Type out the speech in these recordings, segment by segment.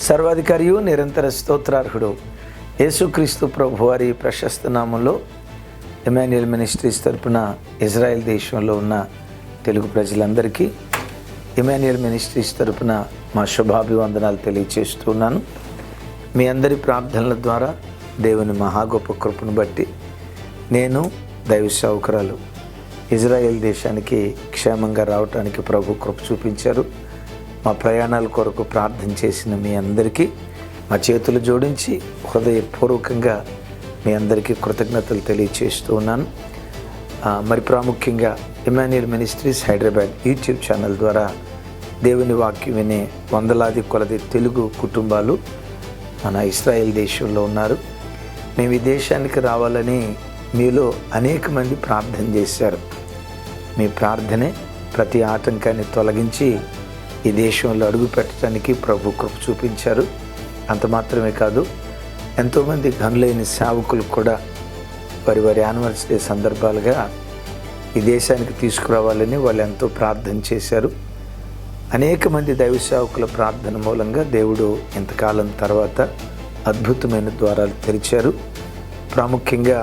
సర్వాధికారియు నిరంతర స్తోత్రార్హుడు యేసుక్రీస్తు ప్రభువారి ప్రశస్త నామంలో ఎమాన్యుయల్ మినిస్ట్రీస్ తరపున ఇజ్రాయెల్ దేశంలో ఉన్న తెలుగు ప్రజలందరికీ ఎమాన్యుయల్ మినిస్ట్రీస్ తరపున మా శుభాభివందనాలు తెలియచేస్తున్నాను. మీ అందరి ప్రార్థనల ద్వారా దేవుని మహాగొప్ప కృపను బట్టి నేను దైవ సేవకురాలు ఇజ్రాయెల్ దేశానికి క్షేమంగా రావటానికి ప్రభు కృప చూపించారు. మా ప్రయాణాల కొరకు ప్రార్థన చేసిన మీ అందరికీ మా చేతులు జోడించి హృదయపూర్వకంగా మీ అందరికీ కృతజ్ఞతలు తెలియచేస్తూ ఉన్నాను. మరి ప్రాముఖ్యంగా Emmanuel ministries Hyderabad YouTube channel ద్వారా దేవుని వాక్యం వినే వందలాది కొలది తెలుగు కుటుంబాలు మన ఇజ్రాయెల్ దేశంలో ఉన్నారు. మేము ఈ దేశానికి రావాలని మీలో అనేక మంది ప్రార్థన చేశారు. మీ ప్రార్థనే ప్రతి ఆటంకాన్ని తొలగించి ఈ దేశంలో అడుగు పెట్టడానికి ప్రభు కృప చూపించారు. అంత మాత్రమే కాదు, ఎంతోమంది ఘనులైన సేవకులు కూడా వారి యానివర్సరీ సందర్భాలుగా ఈ దేశానికి తీసుకురావాలని వాళ్ళు ఎంతో ప్రార్థన చేశారు. అనేక మంది దైవ సేవకుల ప్రార్థన మూలంగా దేవుడు ఇంతకాలం తర్వాత అద్భుతమైన ద్వారాలు తెరిచారు. ప్రాముఖ్యంగా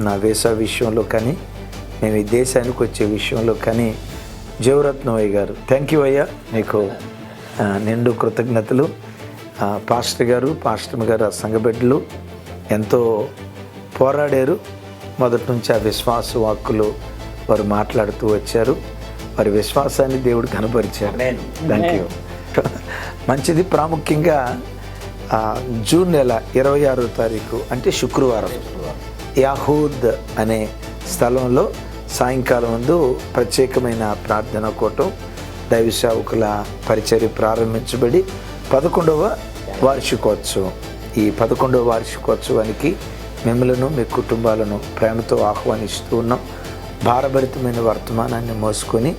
నా వీసా విషయంలో కానీ మేము ఈ దేశానికి వచ్చే విషయంలో కానీ జీవరత్నవయ్య గారు, థ్యాంక్ యూ అయ్యా, మీకు నిండు కృతజ్ఞతలు. పాస్టర్ గారు, పాస్టర్ గారు, ఆ సంఘబిడ్డలు ఎంతో పోరాడారు. మొదటి నుంచి ఆ విశ్వాస వాక్కులు వారు మాట్లాడుతూ వచ్చారు. వారి విశ్వాసాన్ని దేవుడు కనపరిచారు. Thank you. మంచిది. ప్రాముఖ్యంగా జూన్ నెల 26వ తారీఖు అంటే శుక్రవారం యాహూద్ అనే స్థలంలో సాయంకాలం ముందు ప్రత్యేకమైన ప్రార్థన కూటం దైవ సేవకుల పరిచర్య ప్రారంభించబడి 11వ వార్షికోత్సవం. ఈ 11వ వార్షికోత్సవానికి మిమ్మలను మీ కుటుంబాలను ప్రేమతో ఆహ్వానిస్తూ ఉన్నాం. భారభరితమైన వర్తమానాన్ని మోసుకొని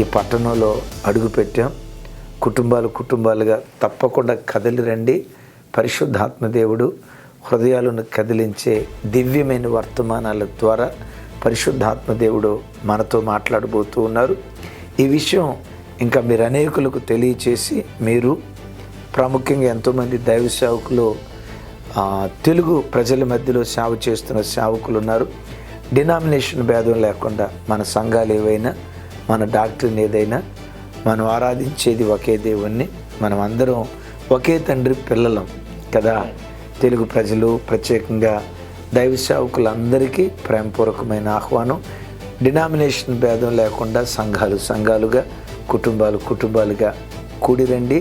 ఈ పట్టణంలో అడుగుపెట్టాం. కుటుంబాలుగా తప్పకుండా కదిలి రండి. పరిశుద్ధాత్మ దేవుడు హృదయాలను కదిలించే దివ్యమైన వర్తమానాల ద్వారా పరిశుద్ధాత్మ దేవుడు మనతో మాట్లాడబోతూ ఉన్నారు. ఈ విషయం ఇంకా మీరు అనేకులకు తెలియచేసి, మీరు ప్రాముఖ్యంగా ఎంతోమంది దైవ సేవకులు తెలుగు ప్రజల మధ్యలో సేవ చేస్తున్న సేవకులు ఉన్నారు. డినామినేషన్ భేదం లేకుండా మన సంఘాలు ఏవైనా, మన డాక్టరీని ఏదైనా, మనం ఆరాధించేది ఒకే దేవుణ్ణి, మనం అందరం ఒకే తండ్రి పిల్లలం కదా. తెలుగు ప్రజలు ప్రత్యేకంగా దైవ సేవకులందరికీ ప్రేమపూర్వకమైన ఆహ్వానం. డినామినేషన్ భేదం లేకుండా సంఘాలుగా కుటుంబాలుగా కూడిరండి.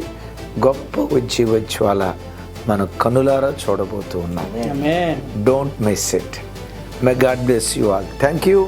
గొప్ప ఉజ్జీవజ్వాల మన కనులారా చూడబోతూ ఉన్నాం. Don't miss it. May God bless you all. Thank you.